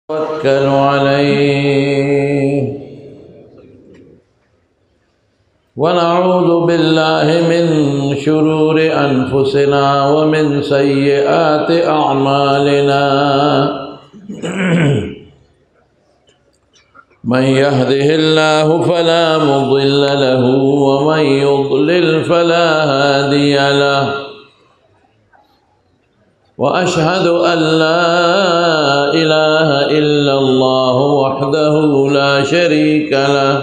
توكل عليه ونعوذ بالله من شرور أنفسنا ومن سيئات أعمالنا من يهده الله فلا مضل له ومن يضلل فلا هادي له وأشهد أن لا إله إلا الله وحده لا شريك له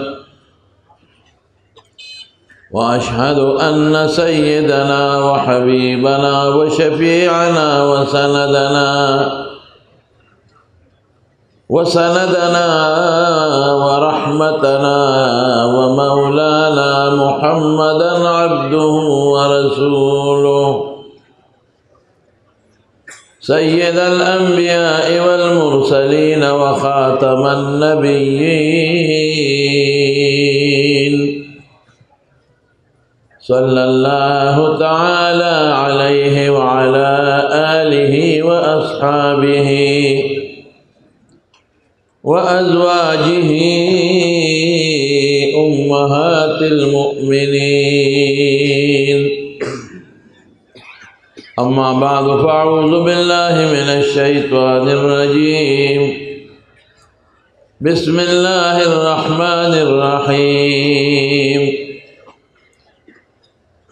وأشهد أن سيدنا وحبيبنا وشفيعنا وسندنا ورحمتنا ومولانا محمدا عبده ورسوله سيد الأنبياء والمرسلين وخاتم النبيين صلى الله تعالى عليه وعلى آله وأصحابه وأزواجه أمهات المؤمنين أما بعد فأعوذ بالله من الشيطان الرجيم بسم الله الرحمن الرحيم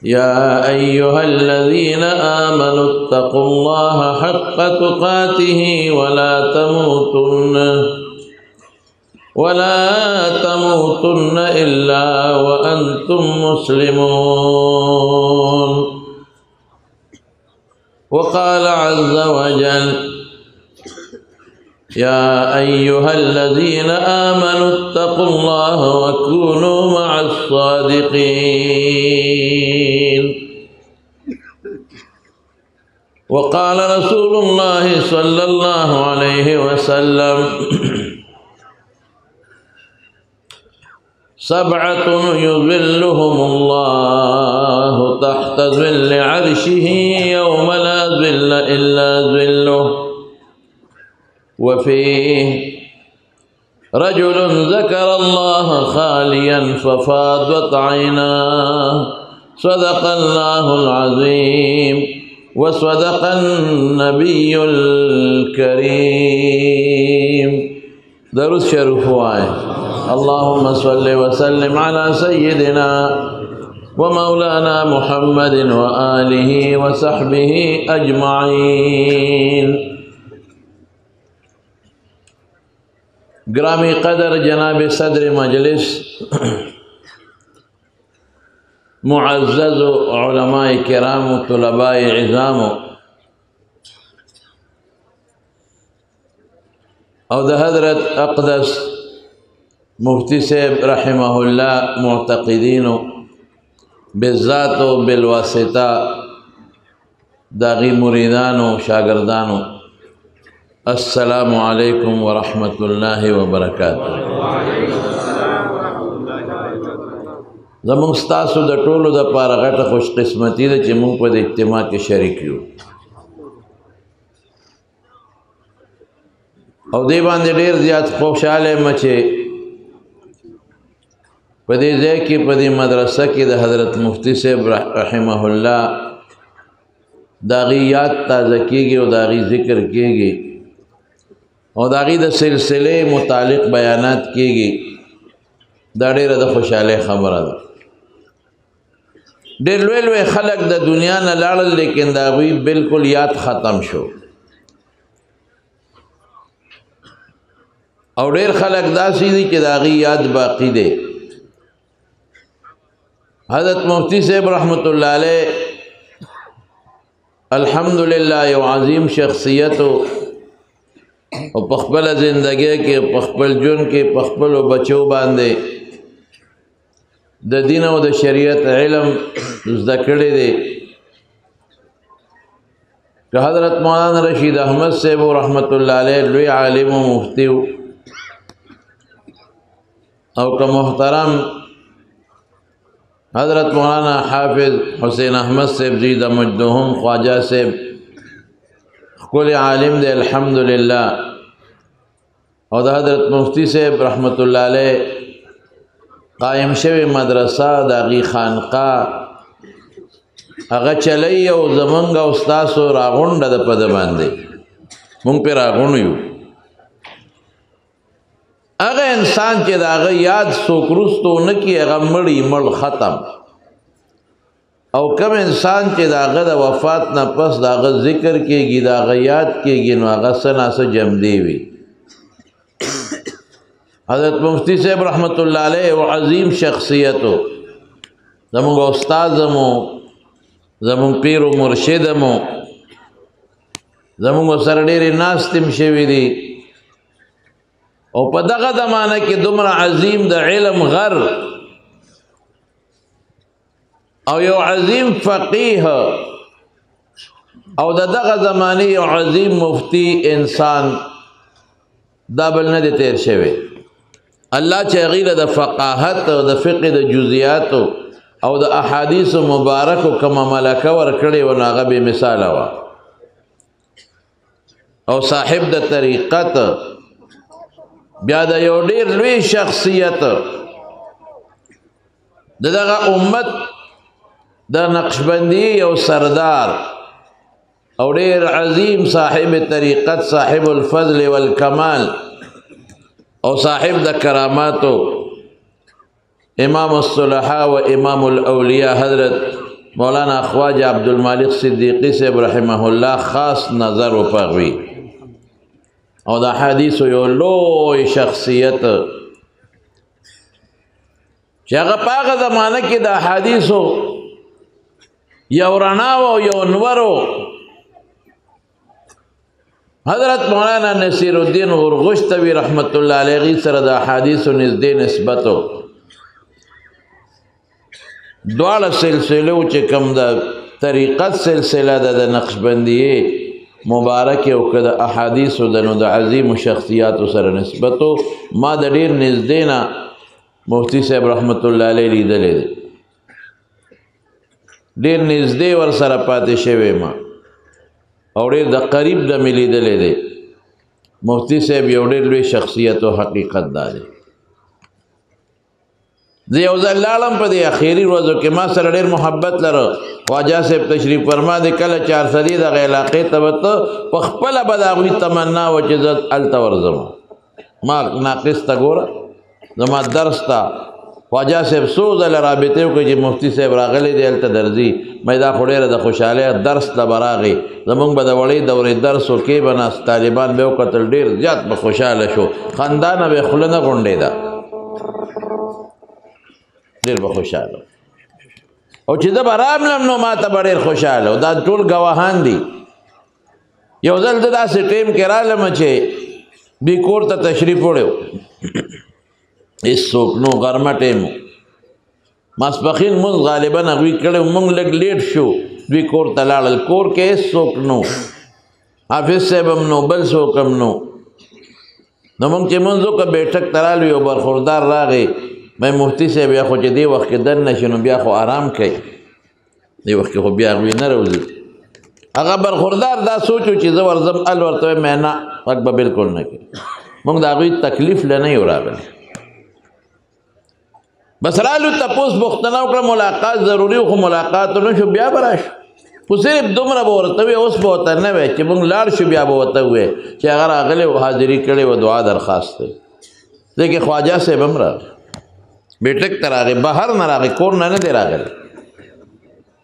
يا أيها الذين آمنوا اتقوا الله حق تقاته ولا تموتن إلا وأنتم مسلمون وقال عز وجل يا أيها الذين آمنوا اتقوا الله وكونوا مع الصادقين وقال رسول الله صلى الله عليه وسلم سبعة يظلهم الله تحت ظل عرشه يوم لا ظل إلا ظله وفيه رجل ذكر الله خاليا ففاضت عيناه صدق الله العظيم وصدق النبي الكريم درود شرف آئے اللهم صل وسلم على سيدنا ومولانا محمد وآله وصحبه أجمعين گرامی قدر جناب صدر مجلس معزز علماء کرام و طلباء عظام او ده حضرت اقدس مفتی صاحب رحمه الله معتقدینو بالذات و بالواسطہ داغی مریدانو شاگردانو السلام علیکم ورحمۃ اللہ وبرکاتہ زمونږ ستاسو د ټولو دپاره غټه خوش قسمتي ده چې مونږ په دې اجتماع کې شریک یو او دې باندې ډېر زیات خوشحاله یم چې په دې ځای کې په دې مدرسه کې د حضرت مفتی صاحب رحمه الله د هغې یاد تازه کېږي او د هغې ذکر کېږي او د هغې د سلسلې متعلق بیانات کېږي دا ډېره د خوشحالۍ خبره ده ډېر لوی لوی خلک د دنیا نه لاړل لیکن د هغوی بالکل یاد ختم شو او ډېر خلک داسې دي چې د هغې یاد باقي دی حضرت مفتی صاحب رحمت الله علیه الحمدلله یو عظیم شخصیت او په خپله زندګۍ کې په خپل ژوند کې په خپلو بچو باندې د دین او د شریعت علم زده کړی دی که حضرت مولانا رشید احمد صاحب رحمت الله علیه لوی عالم و مفتی او که محترم حضرت مولانا حافظ حسین احمد صاحب زیدہ مجدہم خواجہ صاحب کل عالم دے الحمدللہ او د حضرت مفتی صاحب رحمت الله علیه قائم شوی مدرسه د هغې خانقاه هغه چلی او زمونږ او ستاسو راغونډه ده په ده باندې مونږ پرې راغونډ یو هغه انسان چې د هغه یاد څوک وروستو نه کړي هغه مړی مړ ختم او کم انسان چې د هغه د وفات نه پس د هغه ذکر کېږي د هغه یاد کېږي نو هغه څه ناڅه جمدی وي حضرت مفتی صاحب رحمت الله علیه و عظیم شخصیتو زمونږ استاد مو زمونږ پیر و مرشد مو زمونږ سره ډېرې ناستې م شوي دي او په دغه زمانه کې دومره عظیم د علم غر او یو عظیم فقیه او د دغه زمانه یو عظیم مفتی انسان دا بل نه دی تیر شوی الله چې هغې له د فقاهت او د فقه د جزیاتو او د احادیثو مبارکو کومه ملکه ورکړې وه نو هغه بې مثاله وه او صاحب د طریقت بیا د یو ډېر لوی شخصیت د دغه امت د نقشبندي یو سردار او ډېر عظیم صاحب طریقت صاحب الفضل والکمال او صاحب د کراماتو امام الصلحاء و امام الاولیاء حضرت مولانا خواجہ عبدالمالک صدیقی صاحب رحمه الله خاص نظر و پغوی او د حدیثو یو لوی شخصیت چې هغه په هغه زمانه کې د حدیثو یو رڼا او یو نور حضرت مولانا نصیر الدین غرغشتوی رحمت الله علیه سره د احادیثو نږدې نسبتو دواړه سلسلو چې کوم د طریقت سلسله ده د نقشبندیې مبارک او که د احادیثو د نو د عظیمو شخصیاتو سره نسبتو ما د ډېر نږدې نه مفتی صاحب رحمت الله علیه لیدلی دی ډېر نږدې ورسره پاتې شوی ما او ډېر د قریب د مې لیدلی دی مفتی صاحب یو ډېر لوی شخصیت او حقیقت دا دی زه یو ځل لاړم په دې اخري ورځو کې ما سره ډېر محبت لره خواجه صاحب تشریف فرما دی کله چارسدي دغه علاقې ته به ته په خپله به د هغوی تمنا وه چې زه هلته ورځم ما ناقص ته ګوره زما درس ته خواجه صاحب څو ځله رابطې وکړې چې مفتی صاحب راغلی دی هلته درځي مې دا خو ډېره د خوشحالۍ درس ته به راغی زمونږ به د وړې دورې درس وکې به ناست طالبان به وکتل ډېر زیات به خوشحاله شو خندا نه به خوله نه غونډېده ډېر به خوشحاله او چې زه به راملم نو ما ته به ډېر خوشحاله او دا ټول ګواهان دي یو ځل زه داسې ټیم کې رالم چې دوی کور ته تشریف وړی و هېڅوک نو غرمه ټیم و ماسپښین مونځ غالبا هغوی کړی مونږ لږ لیټ شو دوی کور ته لاړل کور کې هېڅوک نو حافظ صاحب هم نو بل څوک هم نو مونږ چې مونځ وکړه بیټک ته رالو یو برخوردار راغی مې مفتی صاحب یا خو چې دې وخت کې دننه شي نو بیا خو آرام کوي دې وخت کې خو بیا هغوی نه راوځي هغه برخوردار دا سوچو چې زه ورځم ال ورته وایم نه غږ به بلکل نه کوي مونږ د هغوی تکلیف له نه یو راغلی بس رالو تپوس پوښتنه وکړه ملاقات ضروري و خو ملاقات نه شو بیا به راشو خو صرف دومره به ورته وی اوس به ورته نه وی چې مونږ لاړ شو بیا به ورته وی چې هغه راغلی و حاضري کړې و دعا درخواست دی ځکه خواجه صاحب هم راغی بیټک ته راغی بهر نه راغی کور نه نه دی راغلی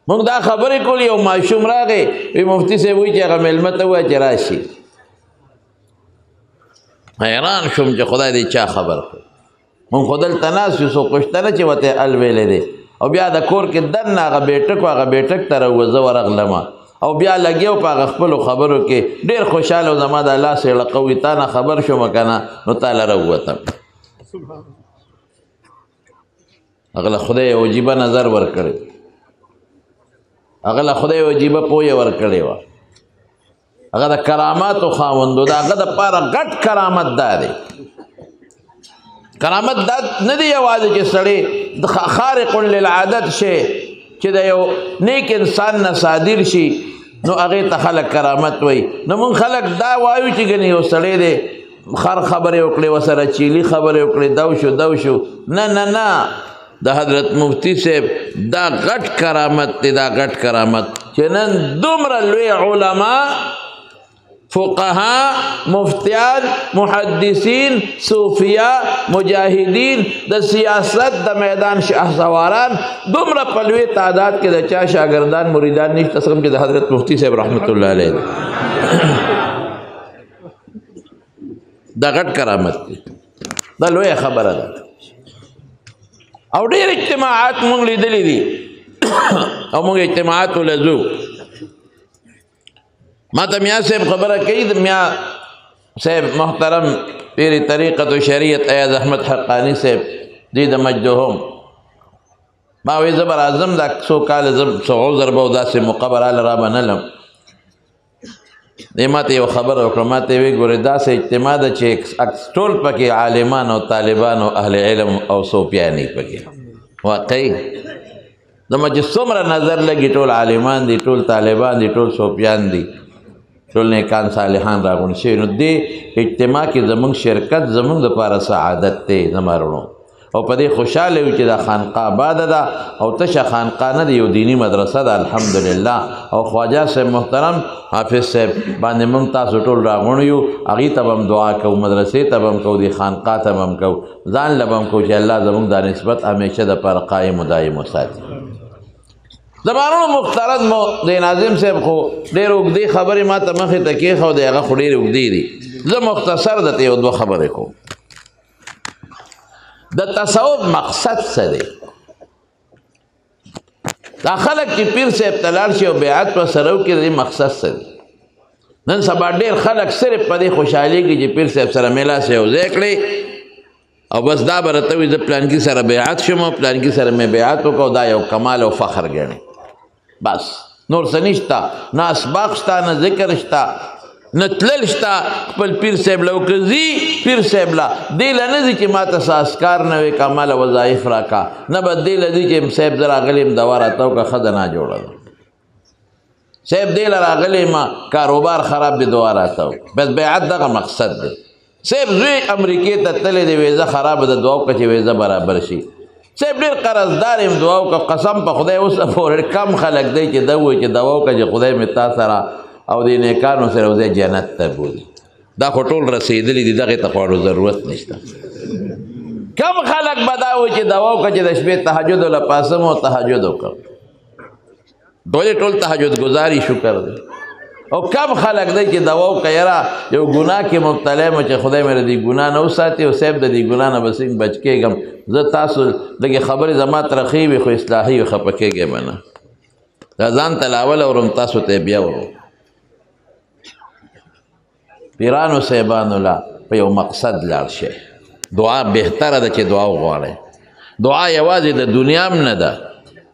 مونږ دا خبرې کولې یو ماشوم راغی وی مفتی صاحب وایي چې هغه میلمه ته ووایه چې راشي حیران شوم چې خدای دې چا خبر کړ مونږ خو دلته ناست یو څوک شته نه چې ورته ال ویلی دی او بیا د کور کې دننه هغه بیټک و هغه بیټک ته راووځه ورغلم او بیا لګیو په هغه خپلو خبرو کې ډېر خوشحاله و زما د الله سړقه وي تا نه خبر شوم که نه نو تا له راووتم هغه له خدای عجیبه نظر ورکړی هغه له خدای عجیبه پوهه ورکړې وه هغه د کراماتو خاوند و د هغه دپاره غټ کرامت دا دی کرامت دا نه دی یوازې چې سړی خارق للعادت شي چې د یو نیک انسان نه صادر شي نو هغې ته خلک کرامت وایي نو مونږ خلک دا وایو چې ګنې یو سړی دی خر خبرې وکړې ورسره چیلي خبرې وکړې دو شو نه د حضرت مفتی صاحب دا غټ کرامت دی دا غټ کرامت چې نن دومره لوی علما فقها مفتیان محدثین صوفیا مجاهدین د سیاست د میدان شهسواران دومره په لوی تعداد کې د چا شاګردان مریدان نشته څنګه چې د حضرت مفتی صاحب رحمت الله علیه دا غټ کرامت دی دا لوی خبره ده او ډېر اجتماعات مونږ لیدلی دي او مونږ اجتماعات ولزو ما ته میا صاحب خبره کوي د میا صاحب محترم پیر طریقت و شریعت ایاز احمد حقانی صاحب دی د مجدهم ما وی زبر اعظم دا څو کال څو عذر به داسې مقبره را بنلم دی ما ته یو خبره وکړه ما ته وی ګورې داسې اجتماع ده چې ټول پکې عالمان او طالبان او اهل علم او صوفیانی پکې واقعي زما چې څومره نظر لګي ټول عالمان دي ټول طالبان دي ټول صوفیان دي ټول نیکان صالحان راغونډ شوي نو دې اجتماع کې زموږ شرکت زموږ دپاره سعادت دی زما وروڼو او په دې خوشحاله وي چې دا خانقاه آباده ده او تشه خانقاه نه ده یو دیني مدرسه ده الحمدلله او خواجه صاحب محترم حافظ صاحب باندې موږ تاسو ټول راغونډ یو هغې ته به هم دعا کوو مدرسې ته به هم کوو دې خانقاه ته به هم کوو ځان له به هم کوو چې الله زموږ دا نسبت همیشه دپاره قایم و دایم وساتي زمانونو مختلط مو د ناظم صاحب خو ډېر اوږدې خبرې ما ته مخې ته کېښودې هغه خو ډېرې اوږدې دي زه مختصر درته یو دوه خبرې کوم د تصوف مقصد څه دی دا خلک چې پیر صاحب ته لاړ شي او بیعت ورسره وکړي د دې مقصد څه دی نن سبا ډېر خلک صرف په دې خوشحالېږي چې پیر صاحب سره میلاس یو ځای کړی او بس دا به راته وي زه پلانکي سره بیعت شم او پلانکي سره مې بیعت وکړو دا یو کمال او فخر ګڼي بس نور څه نشته نه اسباق شته نه ذکر شته نه تلل شته خپل پیر صاحب له وکړي پیر صاحب له دې له نه ځي چې ما ته څه اسکار نه وي کماله وظایف راکړه نه به دې له ځي چې صاحب زه راغلی یم دوا راته وکړه ښه ده نه جوړه ده صاحب دې له راغلی یم کاروبار خراب دی دوا راته وکړه بس بیعت دغه مقصد دی صاحب زوی امریکې ته تللی دی ویزه خرابه ده دعا وکړه چې ویزه برابر شي صاحب ډېر قرضدار یم دعا وکړه قسم په خدای اوس پورې کم خلک دی چې دا وایي چې دعا وکړه چې خدای مې تا سره او د نیکانو سره وځي جنت ته بولي دا خو ټول رسېدلي دي دغې ته خواړو ضرورت نشته کم خلک به دا وایي چې دعا وکړه چې د شپې تهجد له پاسم او تهجد وکړه ټول تهجد ګزاري شکر دی او کم خلک دی چې دوا وکړه یاره یو ګناه کې مبتلا یم چې خدای مې د دې ګناه نه وساتي او صاحب د دې ګناه نه به څنګه بچ کېږم زه تاسو لږې خبرې زما ترخې وي خو اصلاحي وي خفه کېږم نه دا ځان ته لاول اورم تاسو ته بیا ورو پیرانو صاحبانو لا په یو مقصد لاړ شئ دعا بهتره ده چې دعا وغواړئ دعا یوازې د دنیا هم نه ده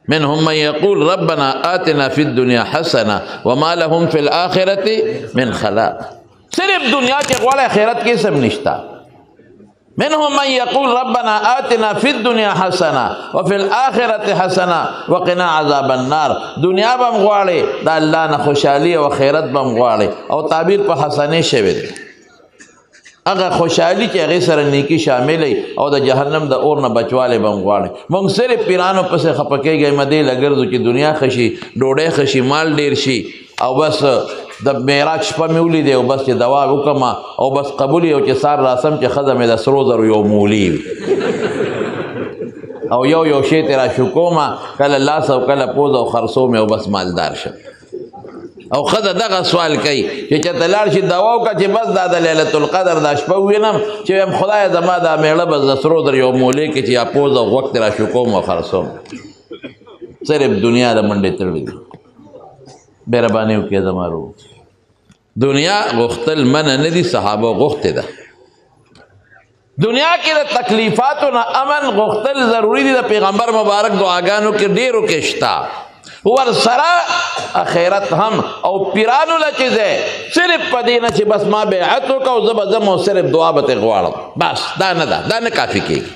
منهم من يقول ربنا آتنا في الدنيا حسنة وما لهم في الآخرة من خلاق صرف دنیا کې غواړئ آخرت کې سم نشته منهم من يقول ربنا آتنا في الدنيا حسنة وفي الآخرة حسنة وقنا عذاب النار دنیا بم غواړي د الله نه خوشحالي او آخرت بم غواړي او تعبیر په حسنه شوی دی هغه خوشحالي چې هغې سره نیکي شامل او د جهنم د اور نه بچوالی به هم غواړي موږ صرف پیرانو پسې خفه کېږئ مدې لګرځو چې دنیا ښه شي ډوډۍ ښه شي مال ډېر شي او بس د معراج شپه مې ولیدې او بس چې دوا وکړم او بس قبول یو چې سار راسم چې ښځه مې د سرو زرو یو مولی وي او یو شی ترې راشکومه کله لاس او کله پوز او خرڅو مې او بس مالدار شم او ښځه دغه سوال کوي چې چېرته لاړ شي دوا وکړه چې بس دا د لیلة القدر دا شپه ووینم چې وایم خدایه زما دا میړه بس د سرو زرو یو مولی کې چې یا پوز او غوږ ترې راشکوم او خرڅوم صرف دنیا د منډې تړلې دي مهرباني وکړئ زما ورو دنیا غوښتل منع نه دي صحابه غوښتې ده دنیا کې د تکلیفاتو نه امن غوښتل ضروري دي د پیغمبر مبارک دعاګانو کې ډېرو کې شته ورسره اخرت هم او پیرانو له چې دی صرف په دې نه چې بس ما بیعت وکړه او زه به ځم او صرف دعا به ترې غواړم بس دا نه ده دا نه کافي کېږي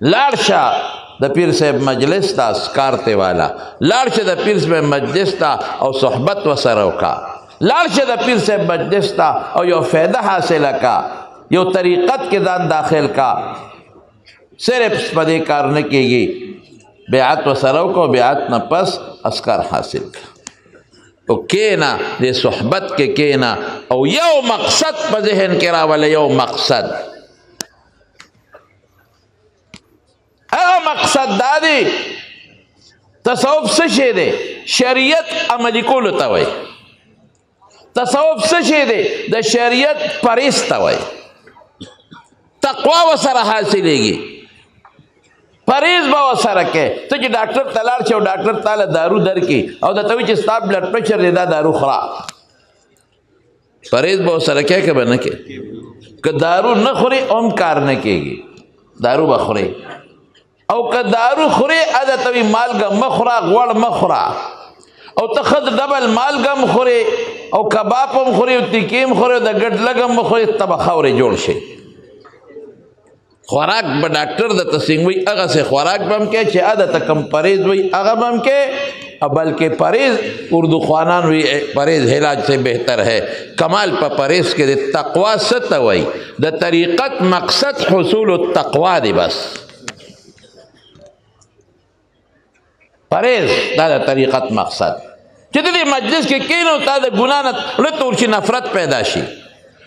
لاړ شه د پیر صاحب مجلس ته اسکار ته والا لاړ شه د پیر صاحب مجلس ته او صحبت ورسره وکړه لاړ شه د پیر صاحب مجلس ته او یو فایده حاصله کا، یو طریقت کې ځان داخل کا. صرف په دې کار نه کېږي، بیعت ورسره وکړه، بیعت نه پس اسکار حاصل کړه او کېنه دې صحبت کې کېنه او یو مقصد په ذهن کې راوله. یو مقصد، هغه مقصد دا دی تصوف څه شی دی؟ شریعت عملي کولو ته وایي. تصوف څه شی دی؟ د شریعت پرهیز ته وایي. تقوا ورسره حاصلېږي، پرهیز به ورسره کوې. ته چې ډاکټر ته لاړ شې او ډاکټر تاله دارو درکړي او درته وایي چې ستا بلډ پریشر دی دا دارو خوره، پرهیز به ورسره کوې که به نه کوې؟ که دارو نه خورې هم کار نه کېږي، دارو به خورې. او که دارو خورې ادته وي مالګه مه خوره، غوړ مه خوره. او ته ښه ډبل مالګه هم خورې او کباب هم خورې او تیکې هم خورې او د ګډ لږ هم خورې، ته به خاورې جوړ شي. خوراک به ډاکټر درته څنګه وایي هغسې خوراک به هم کوې چې ادته کم پرهیز وایي هغه به هم کوې. بلکې پرهیز اردو خوانان وی پرهیز علاج سے بہتر ہے. کمال په پرهیز کې د تقوا څه ته وایي؟ د طریقت مقصد حصول التقوا دی. بس پرهیز دا د طریقت مقصد چې د دې مجلس کې کښېنې تا د ګناه نه زړه ته ورشي، نفرت پیدا شي.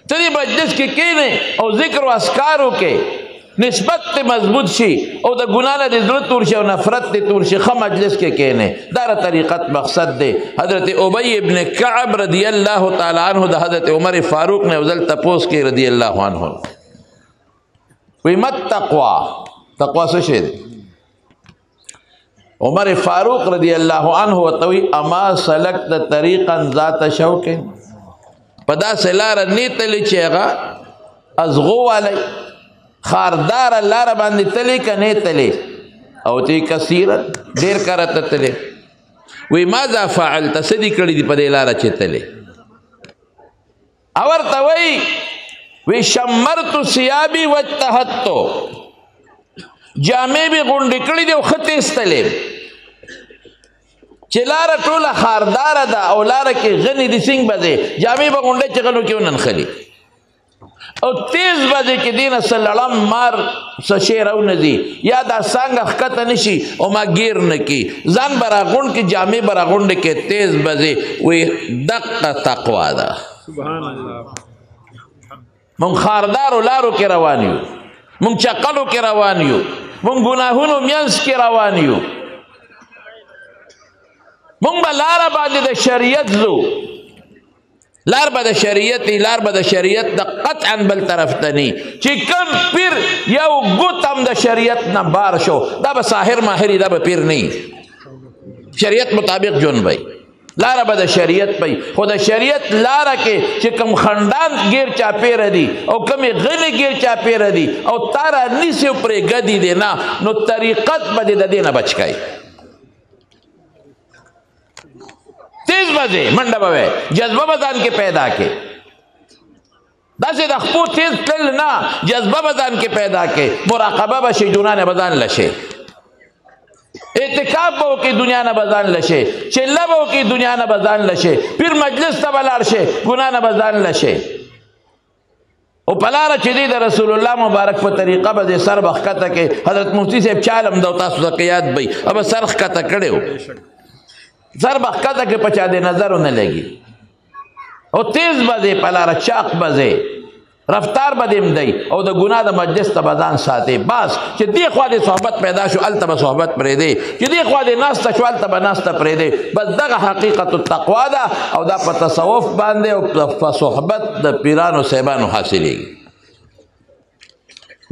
ته دې مجلس کې کښېنې او ذکر و اذکار وکړې، نسبت ته مضبوط شي او د ګناه نه دې زړه تور شي او نفرت دې تور شي. ښه مجلس کې کښېنې، دا د طریقت مقصد دی. حضرت ابی ابن کعب رضی الله تعالی عنہ د حضرت عمر فاروق نے افضل تپوس کې رضی الله عنہ وی مت تقوا، تقوا څه شی دی؟ عمر فاروق رضی الله عنه وتوی اما سلکت طریقا ذات شوق، په داسې لاره نه تللی چې هغه ازغو والی خاردار لاره باندې تللی که نه تللی؟ او تی کثیرا ډېر کاره ته تللی. وی ماذا فعلت، څه دې کړي دي په دې لاره چې تللی؟ او ورته وی وی شمرت ثیابي واجتهدت، جامې به غونډې کړي دي او ښه تیستلې چې لاره ټوله خارداره ده او لاره کې غني دي څنګه به ځې؟ جامې به غونډې چې غنو کې وننښلي او تیز به ځې چې دې نه څه لړم مار څه شی راونځي یا دا څانګه ښکته نه شي او ما ګیر نه کي، ځان به راغونډ کړي، جامې به راغونډې کې، تیز به ځې. وی دقه تقوا ده. سبحان الله. مونږ خاردارو لارو کې روان یو، مونږ چقلو کې روان یو، مونږ ګناهونو منځ کې روان یو. مونږ به لاره باندې د شریعت ځو، لار به د شریعت لار به د شریعت د قطعا بل طرف ته نی چې کم پیر یو ګوت هم د شریعت نه بار شو دا به ساحر ماهری، دا به پیر نه شریعت مطابق جون بی لاره به د شریعت بی. خو د شریعت لاره کې چې کم خندان گیر چاپیره دي او کمی غلی گیر چاپیره دي او تارا نیسی پرې ګدي دی نه، نو طریقت به د دې نه بچ کړي. تیز بځې منډه به وی، جذبه به ځان کې پیدا کې، داسې د خپو تیز تلل نه، جذبه به ځان کې پیدا کې، مراقبه به شي، جنانه به ځان لشي، اعتکاف به وکړي، دنیا نه به ځان لشي، چله به وکړي، دنیا نه به ځان لشي، پیر مجلس ته به لاړ شي، ګناه نه به ځان لشي. او په لاره چې دی د رسول الله مبارک په طریقه به د سر به ښکته کې، حضرت مفتی صاحب چالم ده تاسو ته یاد بی ابه سر ښکته کړی و، سر به ښکته کې په چا د نظر ونه لګي او تیز به دی په لاره، چاق به دی، رفتار به دیم دی او د ګناه د مجلس ته به ځان ساتي. بس چې دې خوا د صحبت پیدا شو هلته به صحبت پرېږدي، چې دې خوا د ناسته شو هلته به ناسته پرېږدي. بس دغه حقیقت التقوا ده او دا په تصوف باندې او په صحبت د پیرانو صاحبانو حاصلېږي.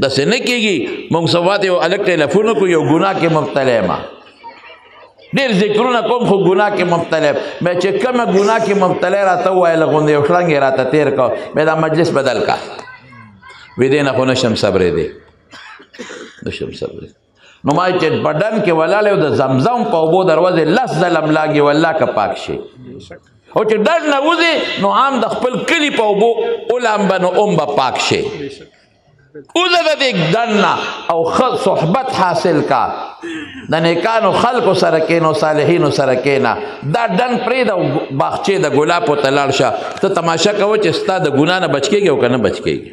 داسې نه کېږي موږ سوات یو الګ ټیلیفون وکړو یو ګناه کې مبتلا یم، ډېر ذکرونه کوم خو ګناه کې مبتلا یم، مې چې کومه ګناه کې مبتلا راته وویله غوندې یو شړنګ یې راته تېر کړ، مې دا مجلس بدل کا وی دې نه خو نشم صبرېدی، نشم صبرېدی. نو ما چې بدن کې ولاړ یو د زمزم په اوبو دروازې لس ځله ملاږي والله که پاک شي، او چې ډډ نه وځي نو عام د خپل کلي په اوبو اولامبه نو ام به پاک شي. اوزه د دې دنه او خد صحبت حاصل کا د نیکانو خلکو سره کینو صالحینو سره کینا دا دن پرې د باغچې د ګلاب په تلاړ شه ته تماشا کوه چې ستا د ګنا نه بچ کېږي او که نه بچ کېږي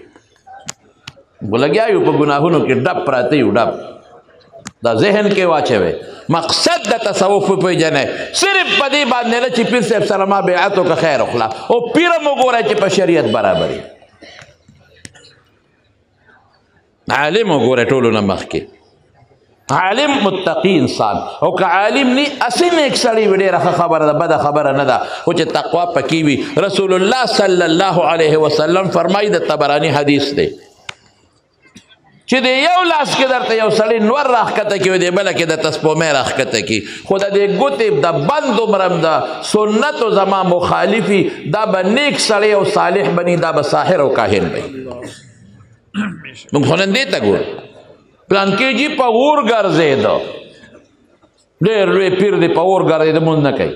ولګیا یو په ګناهونو کې ډب پراته یو ډب دا ذهن کې واچوي مقصد د تصوف پیژنئ صرف په دې باندې نه چې پیر صاحب سره ما بیعت وکړه خیر وکړه او پیر مو ګوره چې په شریعت برابر عالم وګوره ټولو نه مخکې عالم متقی انسان او که عالم نی اسی نیک سړی وي ډېره ښه خبره ده بده خبره نه ده خو چې تقوا پکې وي رسول الله صلی الله علیه وسلم فرمایي د طبراني حدیث دی چې د یو لاس کې درته یو سړی نور راښکته کړي د بله کې درته سپومۍ راښکته کړي خو د دې ګوتې د بند عمره د سنتو زما مخالفي دا به نیک سړی او صالح بني دا به ساحر او کاهن بني موږ خو نن دې ته ګورو پلانکې جي په اور ګرځېده ډېر لوی پیر دی په اور ګرځېده مونځ نه کوي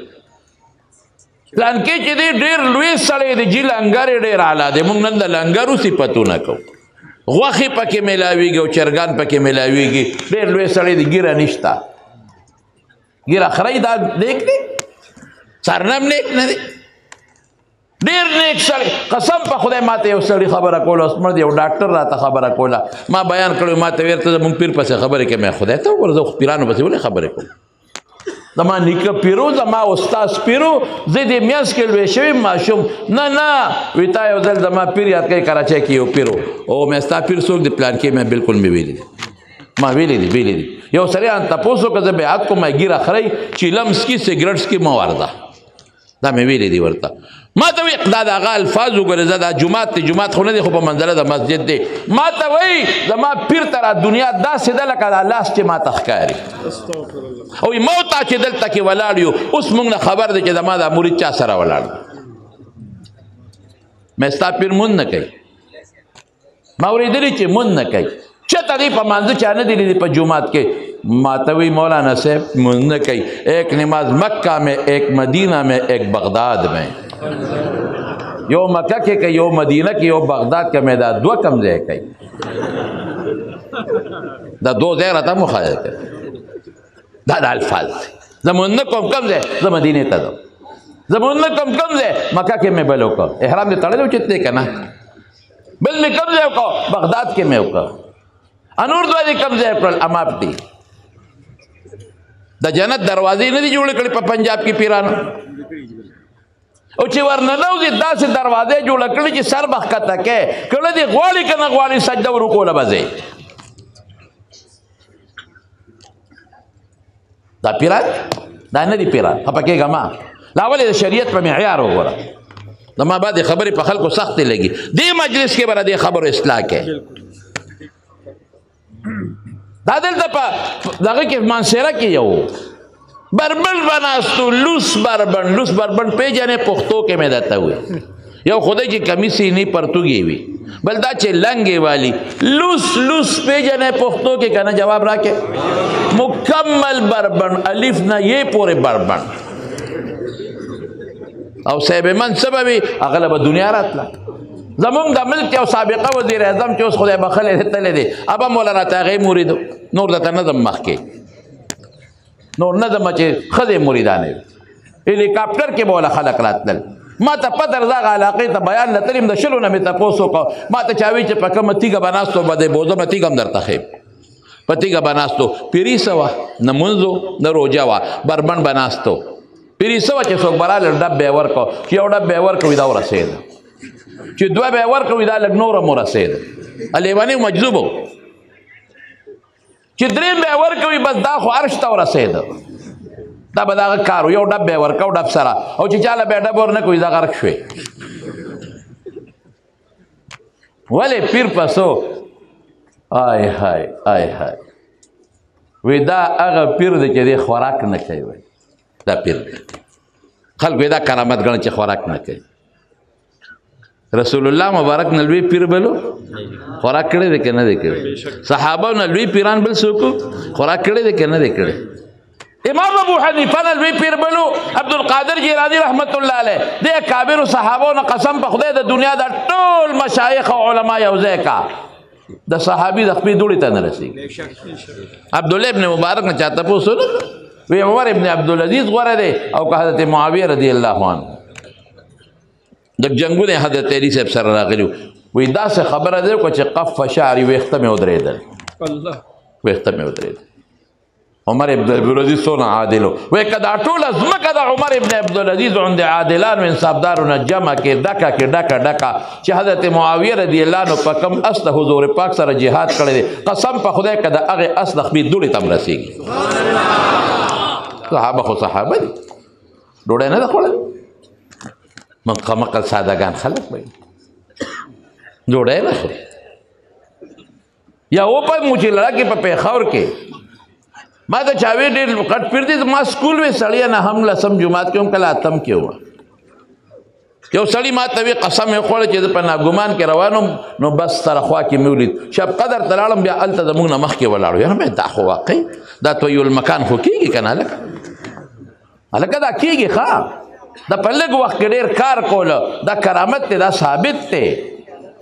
پلانکې چې دی ډېر لوی سړی دی جي لنګر یې ډېر اعلی دی موږ نن د لنګرو صفتونه کوو غوښې پکې میلاویږي او چرګان پکې میلاویږي ډېر لوی سړی دی ګیره نشته ګیره خرۍ دا نیک دی سرنم نیک نه دی ډېر نیک سړی قسم په خدای ماته یو سړي خبره کوله اوسمړ دی یو ډاکټر راته خبره کوله ما بیان کړی ما ته ویل ته زموږ پیر پسې خبرې کوې مې خدای ته وګوره زه خو پیرانو پسې ولې خبرې کوم زما نیکه پیرو زما استاد پیرو زه دې میانځ کې لوی شوی ماشوم نه نه وي تا یو ځل زما پیر یاد کوي کراچۍ کې یو پیرو او مې ستا پیر څوک دی پلان کې مې بالکل مې ویلي دي ما ویلي دي ویلي دي یو سړی ان تپوس وکړه زه بیعت کوم ګیره خرۍ چیلم څکي سګرټ څکي مه وارده دا مې ویلي دي ورته ما ته وایي دا د هغه الفاظ وګورې زه دا جومات دی جومات خو نه دی خو په منظره د مسجد دی ما ته وایي زما پیر ته را دنیا داسې ده لکه دا لاس چې ما ته ښکاري او ما ته چې دلته کې ولاړ یو اوس موږ نه خبر دی چې زما دا مرید چا سره ولاړ مې ستا پیر مونځ نه کوي ما اورېدلي چې مونځ نه کوي چېرته دی په مانځه چا نه دی لیدي په جومات کې ما ته وایي مولانا صاحب مونځ نه کوي ایک نماز مکہ میں ایک مدینہ میں ایک بغداد میں یو مکہ کې کوي یو مدینه کې یو بغداد کې مې دا دوه کم ځای کوي دا دو ځای راته مخالف کوي دا د الفاظ زمونږ نه کوم کم ځای زه مدینې ته ځم زمونږ نه کوم کم ځای مکه کې مې بل وکړ احرام دې تړلی اوچت دی که نه بل مې کم ځای وکړ بغداد کې مې وکړ انور دوه دې کم ځای کړل اماپ دي د جنت دروازې نه دي جوړې کړې په پنجاب کې پیرانو او چې ورننوځي داسې دروازې جوړه کړې چې سر به ښکته کې کله دې غواړي که نه غواړي سجده ورکو له به ځې دا پیران دا نه دي پیران خفه کېږه ما لا ولې د شریعت په معیار وګوره زما بعد خبرې په خلکو سختې لګي دې مجلس کې به د دې خبرو اصلاح کوي دا دلته په دغه کې مانسیره کې یو بربند بناستو لوس بربند پیژنې پښتو کې مې درته وي یو خدای چې کمیسي نه پرتوګي وي بل دا چې لنګې والی لوس پیژنې پښتو کې کنه جواب راکې مکمل بربند الف نه یې پورې بربند او صاحب منصب وي هغه به دنیا راتله زمونږ د ملک یو سابقه وزیر اعظم چې اوس خدای بخلی تللی دی ابا مولانا ته هغې مریدو نور درته نه ځم مخکې نور نه ځمه چې ښځې مریدانې وي هلیکاپټر کې به وله خلک راتلل ما ته پته د هغه علاقې ته بیان نه تلیم د شلو نه مې تپوس وکړه ما ته چا وایي چې په کومه تیږه به ناست و به دی بوزمه تیږه هم درته ښیم په تیږه به ناست و پیري څه وه نه مونځ و نه روژه وه بربند به ناست و پیري څه وه چې څوک به راغلل ډب به یې ورکړه چې یو ډب به یې ورکړو دا ورسېده چې دوه به یې ورکړو دا لږ نور هم ورسېده لیونی مجذوب و چې درېیم به یې ورکوي بس دا خو عرش ته ورسېده دا به د هغه کار و یو ډب به یې ورکو ډب سره او چې چاله به یې ډب ورنه کوي دا غرق شوې ولې پیر پسو آی های وی دا هغه پیر دی چې دی خوراک نه کوي وی دا پیر دی خلکو یې دا کرامت ګڼي چې خوراک نه کوي رسول الله مبارک نه لوی پیر بلو خوراک کړی دی که نه دی کړی صحابه نه لوی پیران بل څوک خوراک کړی دی که نه دی کړی امام ابو حنیفه نه لوی پیر بلو عبدالقادر جیلانی رحمت الله علیه دې اکابرو صحابو نه قسم په خدای د دنیا د ټول مشایخ او علما یو ځای کا د صحابي د خپې دوړې ته نه رسېږي. عبدالله ابن مبارک نه چا تپوس ونه وی عمر ابن عبدالعزیز غوره دی او که حضرت معاویه رضی الله عنه. د جنګونه حضرت علی صاحب سره راغلي وی داسې خبره دی که چې قف شعري ویښته مې ودرېدل، ویښته مې ودرېدل. عمر ابن عبدالعزیز څونه عادل وی که دا ټوله ځمکه د عمر ابن عبدالعزیز عند عادلانو انصافدارو نه جمع کې ډکه کې ډکه ډکه چې حضرت معاویه رضی الله عنه په کوم اس د حضور پاک سره جهاد کړی دی، قسم په خدای که د هغې اس د خپې دوړې ته هم رسېږي. صحابه خو صحابه دي، ډوډۍ نه ده خوړلې. مقل سادهګان خلک به ډوډۍ نه خوري. یا وپوهېږم چې لړکې په پېښور کې ما ته چاوې ډېر غټ پیر دی. ما سکول وې سړیه نه هم لسم جومات کې وم کله اتم کې وم. یو سړي ما ته وی قسم یې خوړی چې زه په ناګمان کې روان وم نو بس سره خوا کې مې ولید شب قدر ته لاړم بیا هلته زموږ نه مخکې ولاړو. یاره مې دا خو واقعي دا طویل المکان خو کېږي که نه هلکه دا کېږي ښه. دا په لږ وخت کې ډېر کار کوله دا کرامت دی، دا ثابت دی.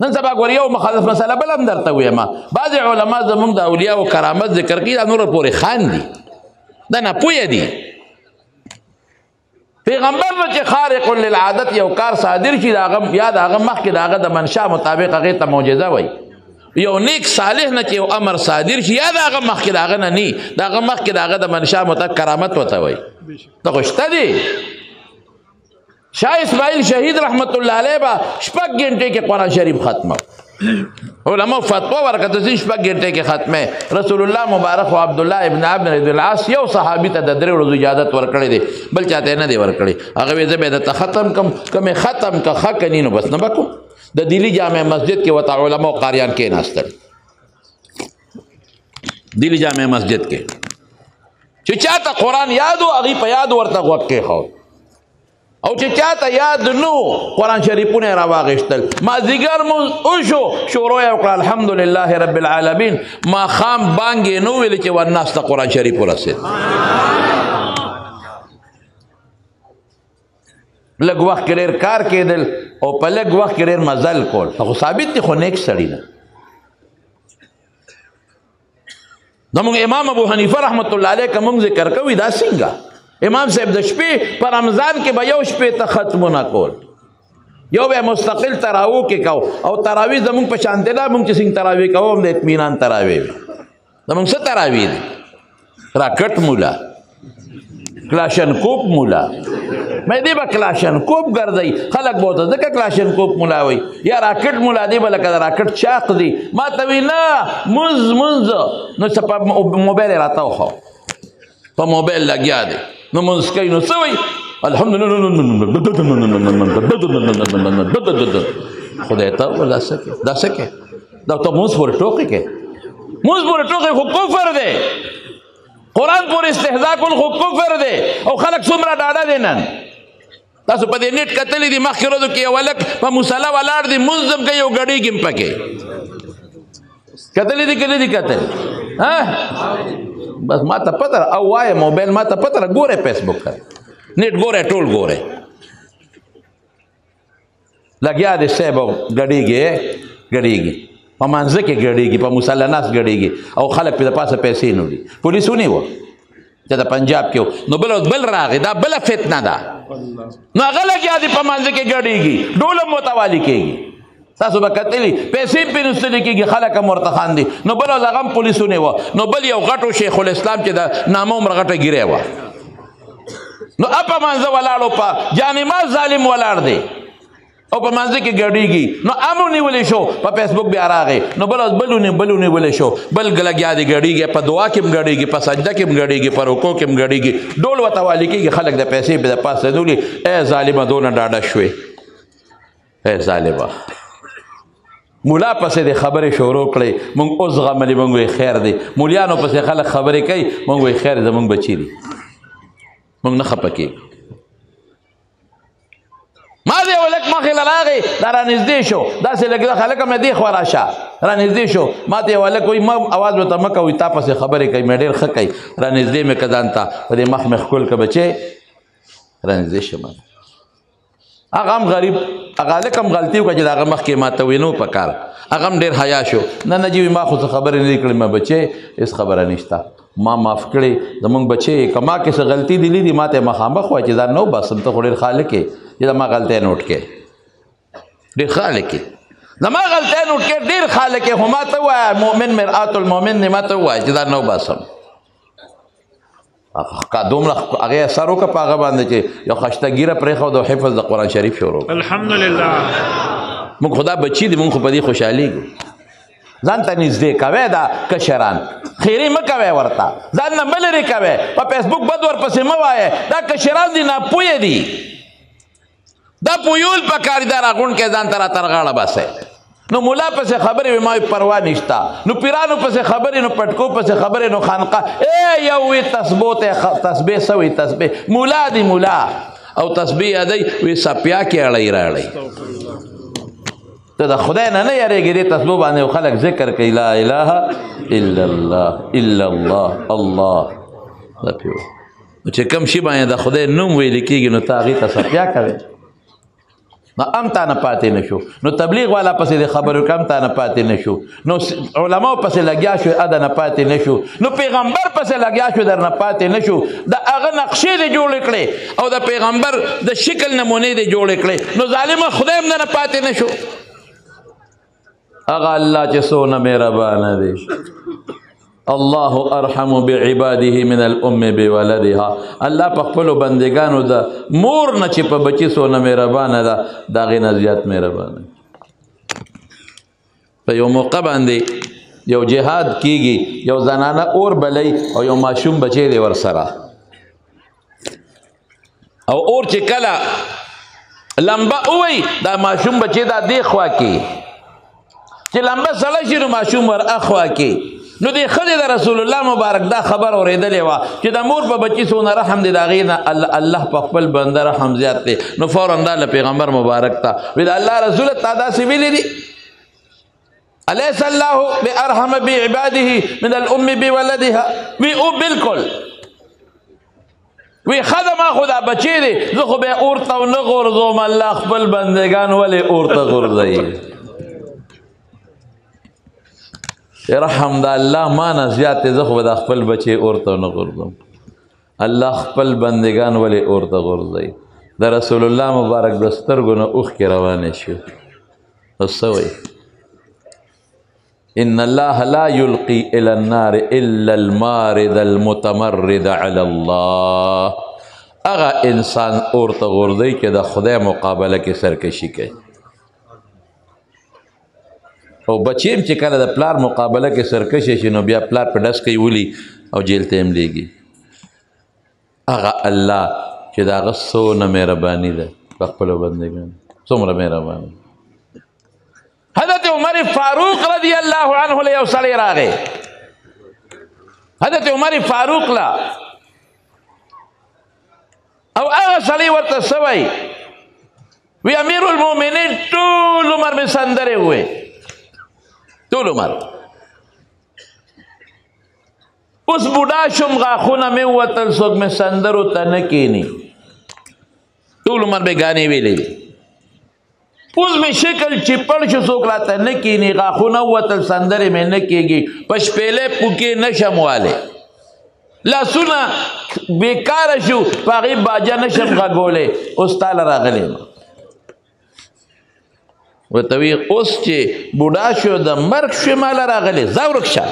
نن سبا ګور یو مخالف مسله بل هم درته ویم. بعضې علما زموږ د اولیاو کرامت ذکر کوي دا نور پورې خاندي، دا ناپویه دي. پیغمبر نو چې خارق للعادت یو کار صادر شي یا د هغه مخکې د هغه د منشا مطابق هغې ته معجزه وایي. یو نیک صالح نه چې یو امر صادر شي یا د هغه مخکې د هغه نه نی د هغه مخکې د هغه د منشا مطابق کرامت ورته وایي. ته خو شته دي. شاه اسماعیل شهید رحمت الله علیه به 6 غنټې کې قرآن شریف ختمه. علماء فتوا ورکړه چې 6 غنټې کې ختمه. رسول الله مبارک او عبدالله ابن عمرو بن العاص یو صحابي ته د 3 ورځو اجازه ورکړې دی، بل چاته نه دی ورکړې. هغه وی زه به د ختم کم کمه ختم که خکنی نو بس نه بکم. د دلی جامع مسجد کې وتا علماء او قاریان کې ناستل. دلی جامع مسجد کې چې چاته قرآن یادو هغه په یاد ورته غوږ کې خو او چې چاته یاد نو قرآن شریفونه راواغشتل. ما زیګر مو اوشو شروع یې وکړه الحمدلله رب العالمین. ما خام بانګې نو ویل چې ورناس ته قرآن شریف ورسېد. لږ وخت کې ډېر کار کېدل او په لږ وخت کې ډېر مزل کول خو ثابت دي، خو نیک سړي نه. زموږ امام ابو حنیفه رحمت الله علیه که موږ ذکر کوي دا څنګه امام صاحب د شپې په رمضان کې به یو شپې ته ختمونه کول، یو به مستقل تراویح کې کو او تراویح زموږ په شان دی نه. موږ چې څنګه تراویح کوو هم د اطمینان تراویح وي. زموږ څه تراویح دي؟ راکټ مولا، کلاشنکوپ مولا. مې دی به کلاشنکوپ ګرځئ خلک به ورته ځکه کلاشنکوپ مولا وایي یا راکټ مولا دی به لکه د راکټ چاق دی. ما ته وایي نه مونځ نو څه په موبایل یې راته وښو په موبایل لګیا دی نو مونځ کوي نو څه وایي الحمدلله خدای ته دا څه کې دا څه کې دا ته مونځ پورې ټوکې کې مونځ پورې ټوکې خو کفر دی. قرآن پورې استهزاء کول خو کفر دی او خلک څومره ډاډه دي نن. تاسو په دې نیټ کتلی دي مخکې ورځو کې یو هلک په مصله ولاړ دی مونځ هم کوي او ګډېږي هم پکې. کتلی دي که نه دي کتلی؟ بس ما ته پته او وایه موبایل ما ته پته ګوره فیسبوک ته نیټ ګوره ټول ګوره لګیا دی صاحب او ګډېږي په مانځه کې ګډېږي په مصله ناست ګډېږي او خلک پې د پاسه پیسې نه وړي. پولیس ونیوه چې د پنجاب کې نو بل راغی دا بله فتنه ده نو هغه لګیا دی په مانځه کې ګډېږي ډول هم متوالي کېږي. تاسو به کتلي پیسې پې نستلې کېږي خلک هم ورته خاندي. نو بل ورځ هغه هم پولیس ونیوه نو بل یو غټو شیخ الاسلام چې د نامه عمره غټه ګیرې وه نو په مانځه ولاړو په جانماز ظالم ولاړ دی او په مانځه کې ګډېږي نو ام ونیولی شو په فیسبوک بیا راغی نو بل ورځ بل ونیولی شو بل لګیا دی ګډېږي په دعا کې هم ګډېږي په سجده کې هم ګډېږي په رکوع کې هم ګډېږي ډول ورته والي کېږي خلک د پیسې په د پاسه دولي. ای ظالمه دونه ډاډه شوې ای ظالمه مولا پسې د خبرې شروع کړئ مونږ اوس غملي مونږ وی خیر دی. مولیانو پسې خلک خبرې کوي مونږ وی خیر زمونږ بچي دي مونږ نه خفه کېږو. ما دی یو لک مخې له راغی دا رانږدې شو داسې لږ هلک هم دې خوا راشه رانږدې شو ما ته یو هلک وایي ما اواز ورته مه کوئ تا پسې خبرې کوي مې ډېر ښه کوي رانږدې مې که ځان ته په دې مخ مې ښکل که بچې رانږدې شه ما هغه هم غریب هغه هلک هم غلطي وکړه چې د هغه مخکې ماته وینو په کار هغه هم ډېر حیا شو نه نجیب ما خو څه خبرې نه دي کړې ما بچی هېڅ خبره نشته ما معاف کړې زمونږ بچی که ما کې څه غلطي دي لیدي ما ته یې مخامخ وایه چې دا نو باسم ته خو ډېر ښه هلک یې چې زما غلطۍ نوټ کې ډېر ښه هلک یې زما غلطۍ نوټ کې ډېر ښه هلک یې خو ما ته ووایه مؤمن مرآت المؤمن دی ما ته ووایه چې دا نو باسم دومره هغې اثر وکړه په هغه باندې چې یو خشته ګیره پرېښود او حفظ د قرآن شریف شروع کړ الحمدلله موږ خو دا بچي دي موږ خو په دې خوشحالېږو ځان ته نږدې کوئ دا کشران خیرې مه کوئ ورته ځان نه مه لرې کوئ په فیسبوک بد ورپسې مه وایئ دا کشران دي ناپویه دي دا پویول پکار دي دا راغونډ کې ځان ته راتر غاړه باسئ نو مولا پسې خبرې وي ما پروا نشته نو پیرانو پسې خبرې نو پټکو پسې خبرې نو خانقاه یو وي تسبو ته تسبیح څه وي تسبیح مولا دی مولا او تسبیح یادوي وي سپیا کې اړی راړی ته د خدای نه نه یارېږې دې تسبو باندې خلک ذکر کوي لا اله الا الله الا الله الله دا پې چې کوم شي باندې د خدای نوم ویل کېږي نو ته هغې ته سپیا کوې نو ام تا نه پاتې نه شو نو تبلیغ والا پسې د خبرو کم تا نه پاتې نه شو نو علماو پسې لګیا شو اده نه پاتې نه شو نو پیغمبر پسې لګیا شو در نه پاتې نه شو د هغه نقشې دې جوړې کړې او د پیغمبر د شکل نمونې دې جوړې کړې نو ظالمه خدای هم نه پاتې نه شو هغه الله چې څونه مهربانه دی الله ارحم بعباده من الام بولدها الله په خپلو بندګانو د مور نه چې په بچي څونه مهربانه ده د هغې نه زیات مهربانه په یو موقع باندې یو جهاد کیږي یو زنانه اور بلی او یو ماشوم بچی دی ورسره او اور چې کله لمبه ووي دا ماشوم بچی دا دې خوا کې چې لمبه سړی شي نو ماشوم ور اخوا کې نو دې ښځې د رسول الله مبارک دا خبر اورېدلې وه چې د مور په بچي څونه رحم دی د هغې نه الله په خپل بنده رحم زیات دی نو فورا دا له پیغمبر مبارک ته وی د الله رسوله تا داسې ویلي دي الیس الله بارحم بعباده من الام بولدها وی او بالکل وی خدما خو دا بچی دی زه خو بیا اور ته ونه غورځوم الله خپل بندګان ولې اور ته غورځوي رحم دا الله ما نه زیات دی زه خو به دا خپل بچی اور ته ونه غورځوم الله خپل بندګان ولې اور ته غورځوي د رسول الله مبارک د سترګو نه اوښکې روانې شو نو څه وایي ان الله لا يلقي الى النار الا المارد المتمرد على الله اغا انسان اور ته غورځوي چې د خدای مقابله کې سرکشي کوي او بچیم چې کله د پلار مقابله کې سرکشي شي نو بیا پلار په ډس کوي ولي او جیل ته هم لیږي هغه الله چې د هغه څونه مهرباني ده په خپلو بندګانو څومره مهرباني حضرت عمر فاروق رضی الله عنه له یو سړی راغی حضرت عمر فاروق لا او هغه سړی ورته څه وایي وی امیر المؤمنین ټول عمر مې سندرې ووې ټول عمر اوس بوډا شم غاښونه مې ووتل څوک مې سندرو ته نه کښېني ټول عمر مې ګانې ویلې وي اوس مې شکل چپړ شو څوک راته نه کښېني غاښونه ووتل سندرې مې نه کېږي په شپېلې پوکې نشم والی لاسونه بېکاره شو په هغې باجه نشم غږولی اوس تاله راغلی یم ورته وی اوس چې بوډا شو د مرګ شوې ماله راغلی ځه ورک شه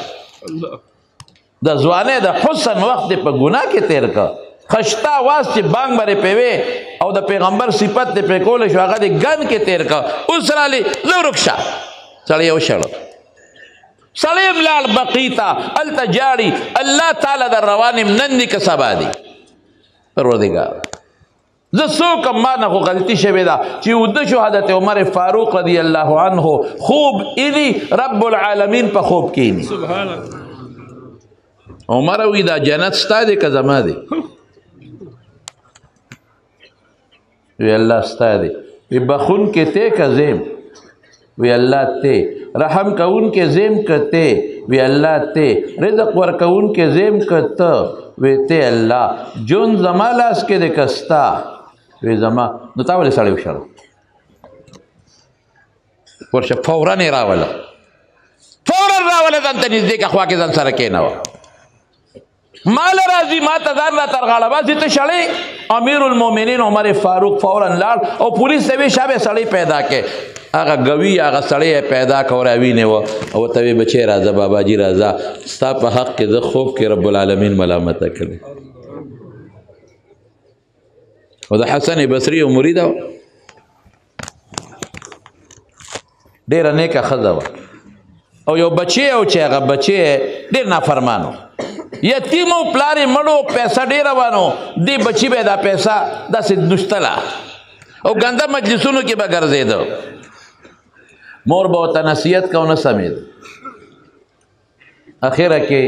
د ځوانۍ د حسن وخت دې په ګناه کې تېر کړه خشتا واز چې بانګ به پې وې او د پیغمبر صفت دې پرې کولی شو هغه دې ګن کې تېر کړه اوس رالې ځه ورک شه سړی یې وشړه سړی هم لاړ بقي ته هلته جاړي الله تعالی در روان یم نن دي که سبا دي پروردګار زه څوک ما نه خو غلطي شوې ده چې اوده شو حضرت عمر فاروق رضی الله عنه خوب اینی رب العالمین په خوب کې اینی سبحان الله عمر وی دا جنت ستا دی که زما دی وی الله ستا دی وی بخون کې ته که زیم وی الله ته رحم کون کې زیم که ته وی الله ته رزق ورکون کې زیم که ته وی ته الله جون زما لاس کې دی که ستا وی زما نو تا ولې سړی وشړو ورشه فورا یې راوله ځان ته نږدې که خوا کې ځان سره کېنوه مال راځي ما ته ځان را تر غاړه باسي ته شړې امیر المؤمنین عمر فاروق فورا لاړ او پولیس ته وی شابه سړی پیدا کې هغه ګوي هغه سړی پیدا کو راوینې و او ته وی بچی راځه باباجي راځه ستا په حق کې زه خوب کې رب العالمین ملامته کړې او د حسن بصري او مریده ډېره نیکه ښځه وه او یو بچی او چې هغه بچی ډېر نافرمانو یتیم او پلار یې مړو پیسه ډېره وانو دې بچي به دا پیسه داسې نوشتله او ګنده مجلسونو کې به ګرځېده مور به ورته نصیحت کو نه سمېده اخره کې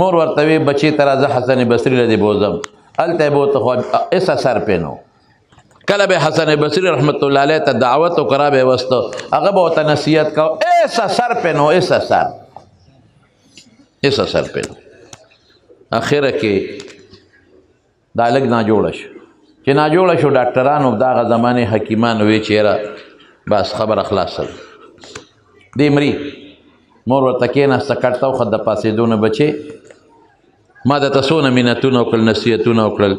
مور ورته وی بچی ته راځه حسن بصري له دې بوځم هلته یې به ورته خو هېڅ اثر پې نه کله به حسن بصري رحمت الله علیه ته دعوت وکړه به یې وسته هغه به ورته نصیحت کو هېڅ اثر پې نه هېڅ اثر پې نه اخره کې دا لږ ناجوړه شو چې ناجوړه شو ډاکټرانو د هغه زمانې حکیمانو وی چېره بس خبره خلاصه دې مري مور ورته کېناسته کټ ته وخت د پاسېدو نه بچې ما درته څونه منتونه وکړل نصیحتونه وکړل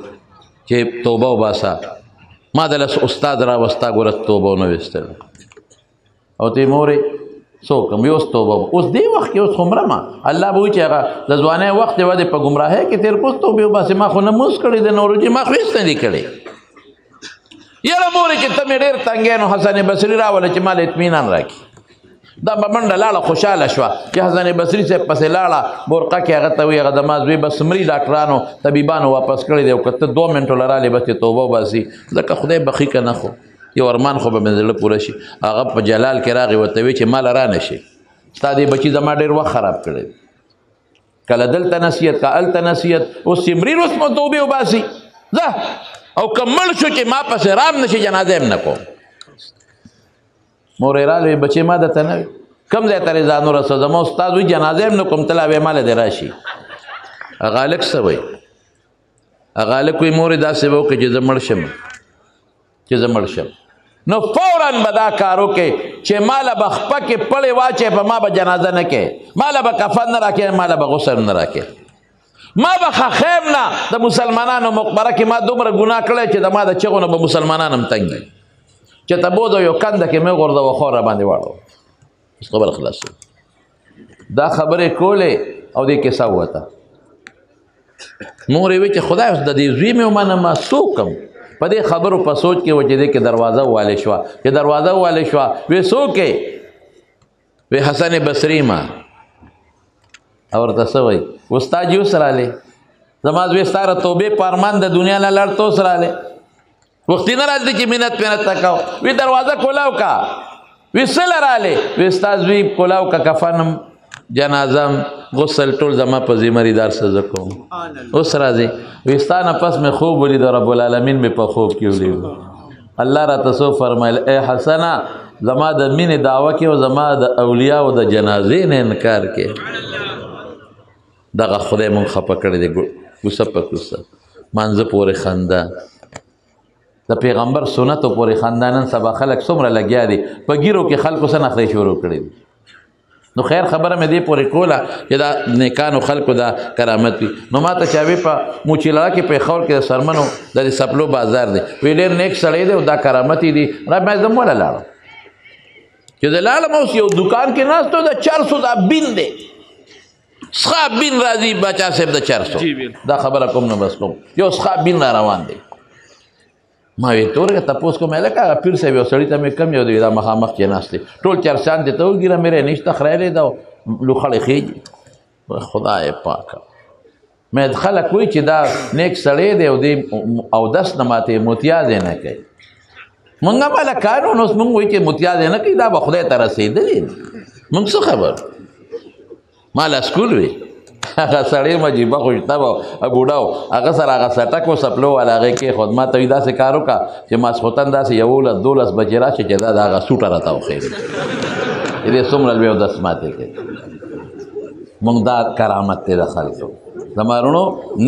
چې توبه وباسه ما دله استاد راوستا ګوره توبه ونه ویستل او ته مورې څوک هم اوس توبه اوس دې وخت کې اوس خو مرمه الله به وایي چې هغه د ځوانۍ وخت یې ودې په ګمراهۍ کې تېر پوس توبې وباسې ما خو نمونځ کړی دی نو روژې ما خو هېڅ نه دي کړی یاره مورې چې ته مې ډېر تنګی نو حسن بصري راوله چې ما له اطمینان راکړي دا به منډه لاړه خوشحاله شوه چې حسن بصري صاحب پسې لاړه برقه کې هغه ته وایي هغه زما زوی بس مري ډاکټرانو طبیبانو واپس کړی دی او که ته 2 منټو له رالې بس یې توبه وباسي ځکه خدای بخي که نه خو یو ارمان خو به مې زړه پوره شي هغه په جلال کې راغی ورته وی چې ماله را نه شي ستا دې بچي زما ډېر وخت خراب کړی کله دلته نصیحت که هلته نصیحت اوس چې مري اوس مو توبې وباسي ځه او که مړ شو چې ما پسې رام نه شي جنازه هم نه کوم مور یې راغلی بچې ما درته نه وي کوم ځای ته یې ځان ورسوه زما استاد وي جنازه هم نه کوم ته لا بیا ماله دې راشي هغه هلک څه وایي هغه هلک وایي مورې داسې به وکړې چې زه مړ شم نو فوراً به دا کار وکړې چې ماله به خپه کې پړې واچې په ما به جنازه نه کې ماله به کفن نه راکې ماله به غسل نه راکې ما به خخیم نه د مسلمانانو مقبره کې ما دومره ګناه کړی چې د ما د چغو نه به مسلمانان هم تنګي چې ته بودو یو کنده کې مې غورځوه خور را باندې واړو خبره خلاصه دا خبرې کولې او دې کیسه ووته مور یې وی چې خدای اوس د دې زوی مې ومنه ما څوک په دې خبرو په سوچ کې و چې دې کې دروازه والې شوه چې دروازه والې شوه وی څوک یې وی حسن بصري ما او ورته څه وایي استاد یې اوس رالی زما زوی ستا ره توبې په ارمان د دنیا نه لاړ ته اوس رالی وختي نه راځي چې منت ته کوو وی دروازه کولاو کا وی څه له رالی وی ستا زوی کولاو کا کفنم جنازم غسل ټول زما په ذمه‌دار څه زه کوم اوس راځي وی ستا نه پس مې خوب ولید رب العالمین مې په خوب کې ولید الله راته څه فرمایل ای حسنه زما د مینې دعوه کې او زما د اولیاء او د جنازې نه انکار کې دغه خدای مونږ خفه کړی دی کوڅه په کوڅه مانځه پورې خنده د پیغمبر سنتو پورې خنده نن سبا خلک څومره لګیا دي په ګیرو کې خلکو څه نخرې شروع کړي دي نو خیر خبره مې دې پورې کوله چې دا نیکانو خلکو دا کرامت وي نو ما ته چاوي په موچیلا کې پېښور کې د سرمنو د سپلو بازار دی وی ډېر نیک سړی دی او دا کرامت یې دي را مې زه موله لاړم چې زه لاړم اوس یو دوکان کې ناست و د 400 دا بین دی سخا بین راځي بچا صاحب د 400 دا خبره کوم نه بس کوم یو سخا بین را روان دی ما وی تورګه تاسو کومه لکه پیر صاحب یو سړی ته مې کم یو دی دا مخامخ کې ناشته ټول چرسان دي ته وګیره مې نشته خړېلې دا لوخړې خېږي خدای پاک مې خلک وی چې دا نیک سړی دی او دی او داس نه ماته متیاز نه کوي مونږه مالا کارو نو مونږ وی چې متیاز نه کوي دا به خدای ته رسیدلی مونږ څه خبر مالا سکول وی هغه سړی مجیبه خوشته و بوډاو هغه سره هغه سټک و سپلو والا هغې کې خدمت وي داسې کار وکړه چې ماسخوتن داسې 11-12 بجې راشي چې دا د هغه سوټه راته وخېږي دې څومره لوی اودس ماتې کوي مونږ دا کرامت دی د خلکو زمارونو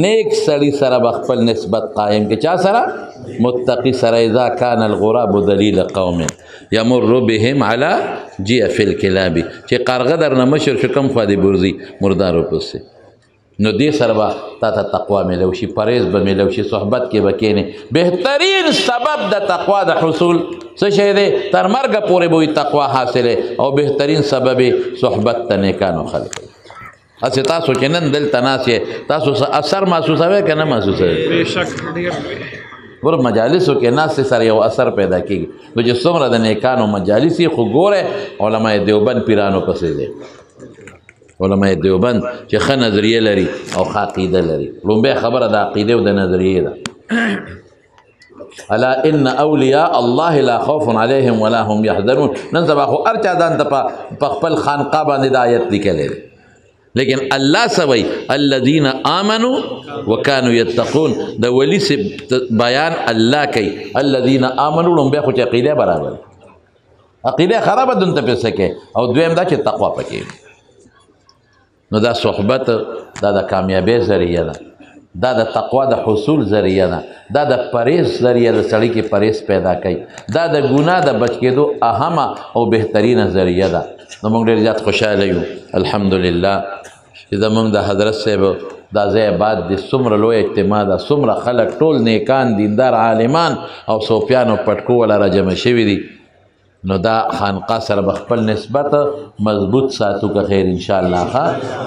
نیک سړي سره به خپل نسبت قایم کې چا سره متقي سره اذا کان الغراب دلیل قوم یمر بهم علی جیف الکلاب چې قرغه درنه مشر شو کوم خوا دی برزي مردارو پسې نو دې سره به تا ته تقوا میلو شي پرهیز به میلو شي صحبت کې به کښېنې بهترین سبب د تقوا د حصول څه شی دی تر مرګه پورې به وي تقوا حاصلې او بهترین سبب صحبت د نیکانو خلک هسې تاسو چې نن دلته ناست یې تاسو اثر محسوسوئ که نه محسوسوئ ګوره مجالسو کې ناستې سره یو اثر پیدا کېږي نو چې څومره د نیکانو مجالس یې خو ګوره علماء دیوبند پیرانو پسې دی علماء دیوبند چې ښه نظریه لري او ښه عقیده لري لومبۍ خبره د عقیدې او د نظریې ده الا ان اولیاء الله لا خوف علیهم ولا هم یحزنون نن سبا خو هر چا ځان ته په خپل خانقاه باندې د آیت لیکلی دی لیکن الله سوی الذین آمنوا وکانوا یتقون د ولی سے بیان الله کوي الذین آمنوا لومبۍ خو چې عقیده برابر عقیده خرابه دون ته پیسه کوي او دویم دا چې تقوا پکې نو دا صحبت دا د کامیابی ذریعه ده دا د تقوا د حصول ذریعه ده دا د پرهیز ذریعه د سړي کې پرهیز پیدا کوي دا د ګناه د بچ کېدو اهمه او بهترینه ذریعه ده نو موږ ډېر زیات خوشحاله یو الحمدلله چې زموږ د حضرت صاحب دا ځای بعد د څومره لوی اجتماع ده څومره خلک ټول نیکان دیندار عالمان او صوفیان او پټکو والا راجمع شوي دي نو دا خانقاه سره به خپل نسبت مضبوط ساتو که خیر انشاءالله ښه